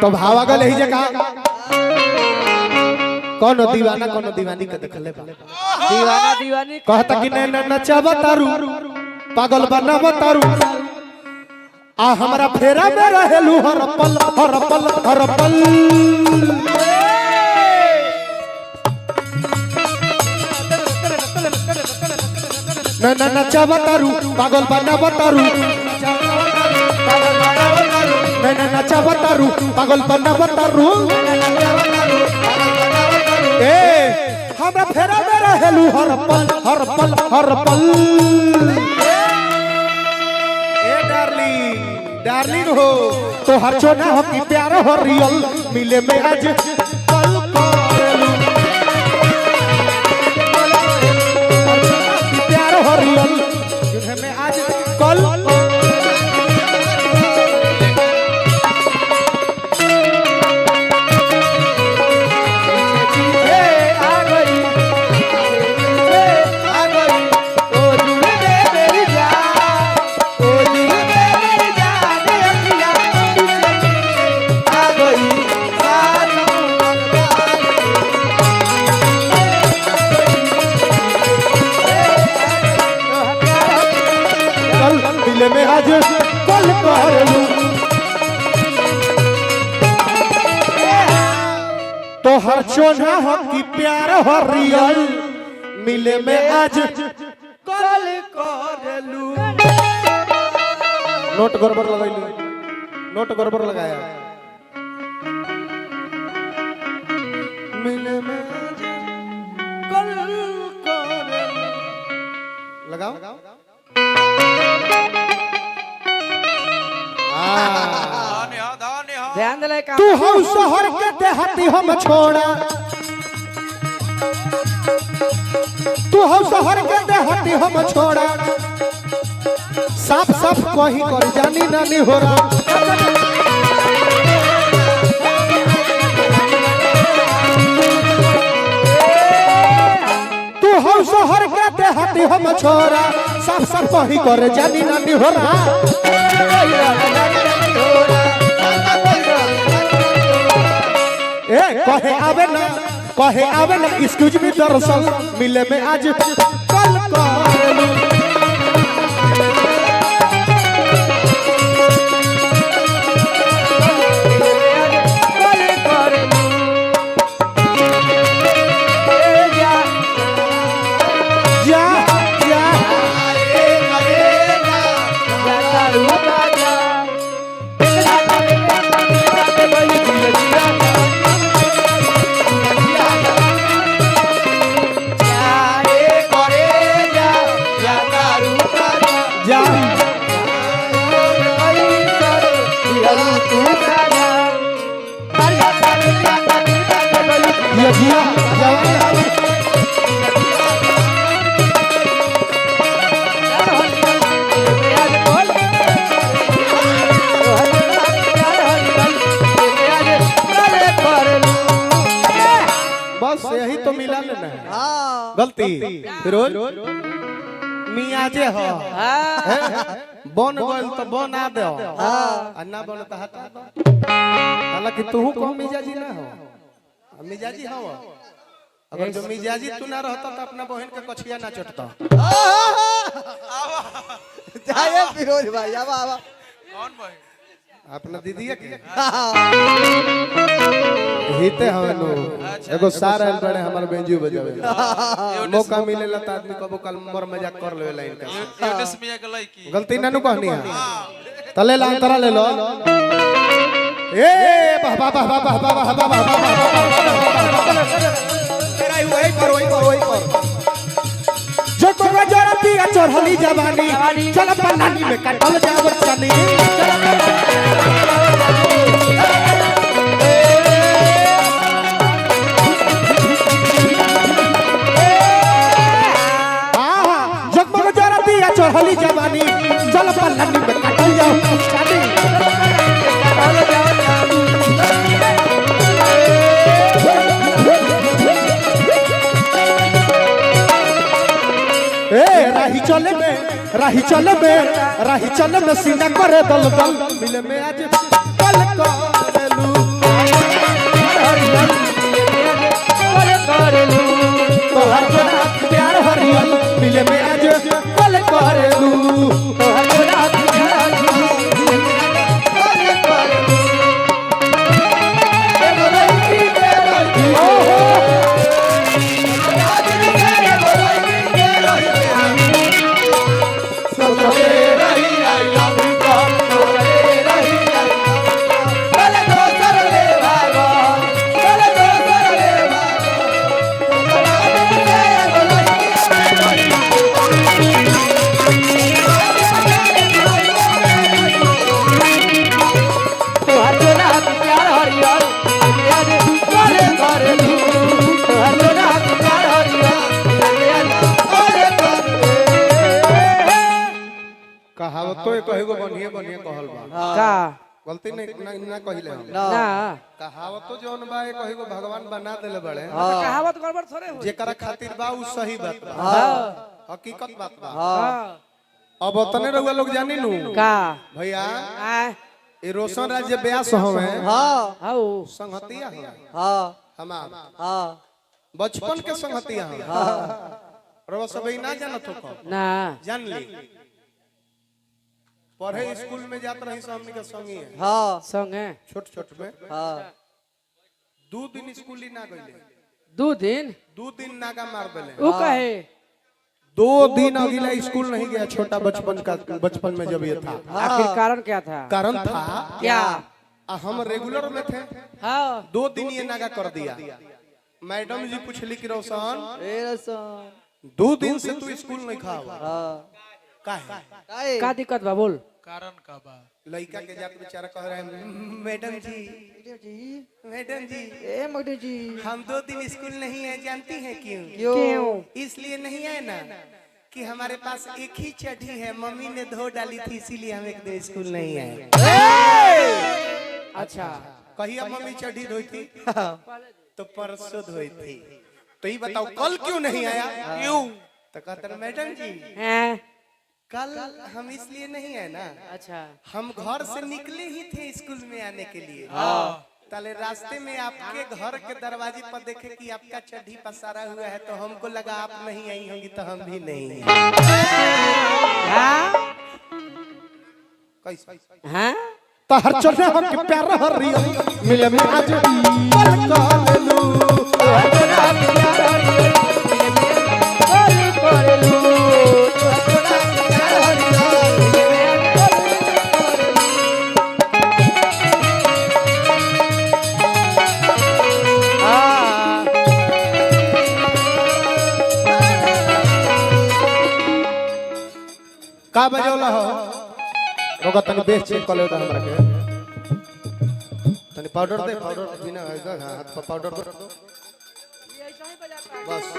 तो भावा गल ही जगह कौन दीवाना कौन दीवानी के देखले दीवाना दीवानी कहता कि ने नचावा तारू पागल बनावा तारू आ हमरा फेरा में रहेलू हर पल हर पल हर पल न नचावा तारू पागल बनावा तारू न नचावा तारू पागल बनावा तारू ए हमरा फेरा में रहेलू हर पल हर पल हर पल ए डार्लिंग डार्लिंग हो तो हर छोना हो कि प्यार हो रियल मिले में आज पल करेलू कि प्यार हो रियल जिन्हें में आज कल में आज कल करेलू तो हर चोना हो कि प्यार हो रियल मिले में आज कल करेलू नोट गड़बड़ लगाइलू नोट गड़बड़ लगाया मिले में आज कल करेलू लगाओ ध्यान दे तू हम शहर के देहाती हम छोड़ा तू हम शहर के देहाती हम छोड़ा साफ साफ कहीं कर जानी नानी हो रहा तू हम शहर के देहाती हम छोड़ा साफ साफ कहीं कर जानी नानी हो रहा कहे आवे ना एक्सक्यूज मी दरअसल मिले में आज कल करेलू बस यही तो मिला लेना है गलती फिरोज मियाँ जे हो बन गइल तो बना दे आ ना बन तो हटा दो हालांकि तू को मिजाजी ना हो मिजाजी हो अगर जो मिजाजी तू ना रहता तो अपना बहन के कछिया ना चटता जाए फिरोज भाई अब कौन भाई अपना दीदी के हिते हवे नो एगो सारा बड़े हमर बेंजू बजावे मौका मिलेला त आदमी कबो कल मर मजाक कर लेवे लाइन का यूनिस मियां के लड़की गलती ना नु कहनी है तले ला अंतरा ले लो ए वाह वाह वाह वाह वाह वाह वाह तेरा वही पर जो को गजरती चढ़ली जवानी चल पन्नानी में कटल जाव चनी जगमग जरती चढ़ली जवानी चल पन्नानी में कटल जाव चनी राही चले में सीना करे दल दल मिले में आज कल करेलू कहावतो एक कहिगो बढ़िया बढ़िया कहल बा का गलती नहीं ना कहिले हम ना ना कहावतो जौन बा एक कहिगो भगवान बना देले बड़े कहावत गड़बड़ थोड़े हो जेकरा खातिर बा उ सही बात बा हकीकत बात बा अब तने रउआ लोग जानी नु का भैया आ ए रोशन राज जे ब्यास होवे हां आओ संगतिया हो हां हमार हां बचपन के संगतिया हो रउआ सब ई ना जानत हो ना जान ली पढ़े स्कूल में जात रही हमनी के संगी है हां संगे छोट छोट में हां 2 दिन स्कूल ही ना गइले 2 दिन 2 दिन नागा मार देले उ कहे 2 दिन अगला स्कूल नहीं गया छोटा बचपन में जब ये था आखिर कारण क्या था कारण था क्या हम रेगुलर में थे हाँ 2 दिन ये नागा कर दिया मैडम जी पूछली कि रोशन ए रसन 2 दिन से तू स्कूल नहीं खाओ हां काहे काहे का दिक्कत बा बोल कारण का बा लड़का के जात बेचारा कह रहे हैं मैडम जी ए मैडम जी हम 2 दिन स्कूल नहीं है जानती हैं क्यों क्यों इसलिए नहीं है ना कि हमारे पास एक ही चड्डी है मम्मी ने धो डाली थी इसीलिए हम एक दिन स्कूल नहीं आए अच्छा कहिया मम्मी चड्डी धोई थी तो परसों धोई थी तो ये बताओ कल क्यों नहीं आया क्यों तो कहते हैं मैडम जी हैं कल हम इसलिए नहीं है ना अच्छा हम घर से निकले ही थे स्कूल में आने के लिए ताले रास्ते में आपके घर के दरवाजे पर देखे कि आपका चड्डी पसारा हुआ है तो हमको लगा आप नहीं आई होंगी तो हम भी नहीं हैं। हाँ कैसे हाँ तो हर चढ़े हम के प्यार हरियो मिले में आज पल कालू का बजौला हो रोगा तनी बेच चेक कर ले तो हमरा के तनी पाउडर दे पाउडर बिना होएगा हाथ पर पाउडर दे बस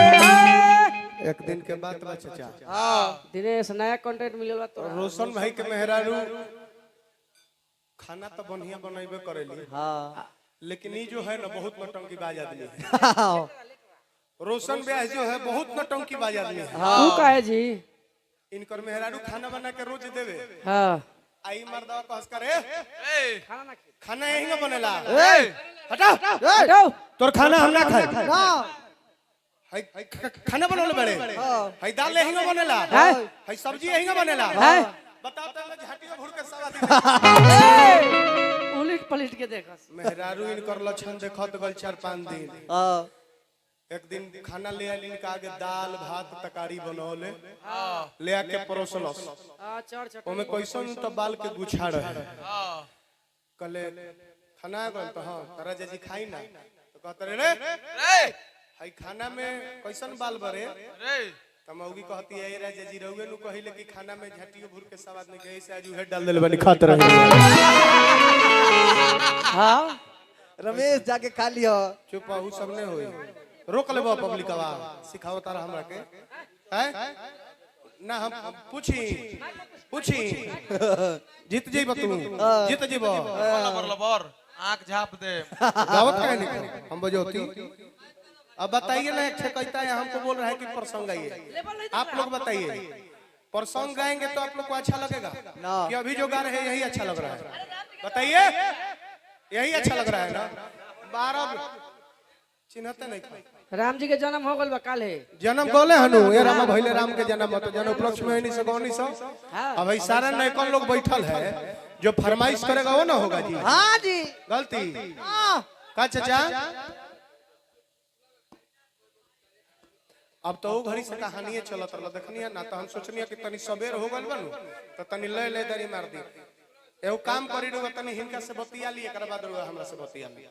एक दिन के बाद बा चाचा दिनेश नया कंटेंट मिलल बा तोरा रोशन भाई के मेहरारू खाना तो बढ़िया बनाइबे करेली हां लेकिन ये जो है ना बहुत नौटंकी बाज आदमी है हां रोशन ब्यास जो है बहुत नौटंकी बाज आदमी है तू काहे जी इनकर मेहरारू खाना बना के रोज देवे हाँ आई मर्दवा कहस करे खाना ना खा खाना यहीं का बनेला ए हटा हटो तोर खाना हम ना खाए ना हाय खाना बनवले बड़े हाय दाल यहीं का बनेला हैं? हाय सब्जी यहीं का बनेला हैं? बताओ तो मैं झाटी का भूर के सवाद उलट पलट के देखस मेहरारू इनकर लक्षण देखत गल 4-5 दिन हां एक दिन खाना ले आइल इनका आगे दाल भात तरकारी बनौले ले आके परोसलस चढ़ चढ़ ओमे कैसन तो बाल के गुछा रहे कले खाना गल तो हां तारा जी खाई ना तो कहत रे रे हाय खाना में कैसन बाल बरे रे तमौगी कहती है राजा जी रहुए नु कहिले कि खाना में झटियो भूर के सवाद नहीं गई से आज उहे डाल देले बनी खात रहे हाँ रमेश जाके खा लियो चुप आहू सब ने होई रोक लेबो पब्लिकवा सिखाओ तारा हमरा के हैं ना हम पूछी जीत जेब तू जीत जेब लबर आंख झाप दे गावत काहे नहीं हम बजौती अब बताइए ना एक कहता है हमको बोल रहा है कि प्रसंग आइए आप लोग बताइए प्रसंग गाएंगे तो आप लोग को अच्छा लगेगा ना। कि अभी जो गा रहे हैं यही अच्छा लग रहा है? बताइए, यही अच्छा लग रहा है ना? 12 चिन्हते नहीं राम जी के जन्म हो गल बा काल है। जन्म बोले हनु ये राम भइले राम के जन्म तो जन्म उपलक्ष में नहीं सगोनी सब। अब भाई सारा नैकन लोग बैठल है, जो फरमाइश करेगा वो ना होगा जी। हाँ जी। गलती हाँ। का चाचा अब तो वो घड़ी से कहानी चलत रहा देखनिया ना, तो हम सोचनिया कि तनी सबेर हो गल बनू तो तनी ले दरी मार दी एगो काम करी रो तनी हिनका से बतिया ली, एकर बाद रो हमरा से बतिया ली,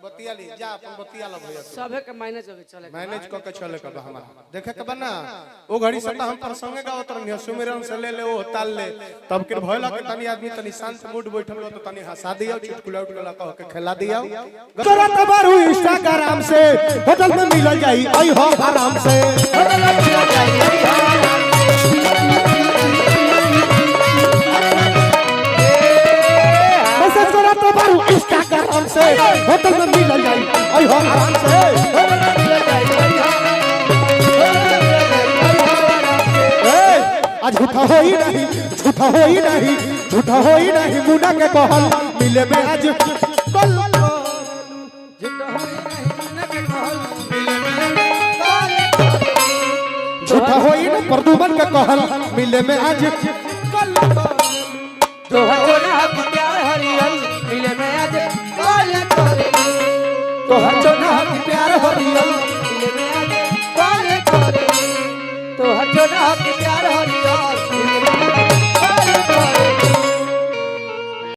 बतिया ली जा अपन बतिया लो भैया सबे के मैनेज होके चले मैनेज क के चले कब हमारा देखे के बना वो घड़ी से हम प्रसंगे गावत रहनी सुमिरन से ले वो ताल ले तब के भइला के तनी आदमी तनी शांत मूड बैठल हो तो तनी हंसा दिया चुटकुला उटकुला कह के खिला दिया। तुरंत बारू इंस्टाग्राम से होटल में मिल जाई आई हो आराम से, होटल में मिल जाई आई हो इंस्टाग्राम से होटल में मिल जाई आई हो आराम से, होटल में मिल जाई आज झूठा होई नहीं झूठा होई नहीं झूठा होई नहीं मुन्ना के कहल मिले में आज कल झूठा होई ना प्रदुमन के कहल मिले में आज कल तो प्यार हरियल मिले में आज काल करे, तो हर जोना प्यार हरियल मिले में आज काल करे, तो हर जोना प्यार हरियल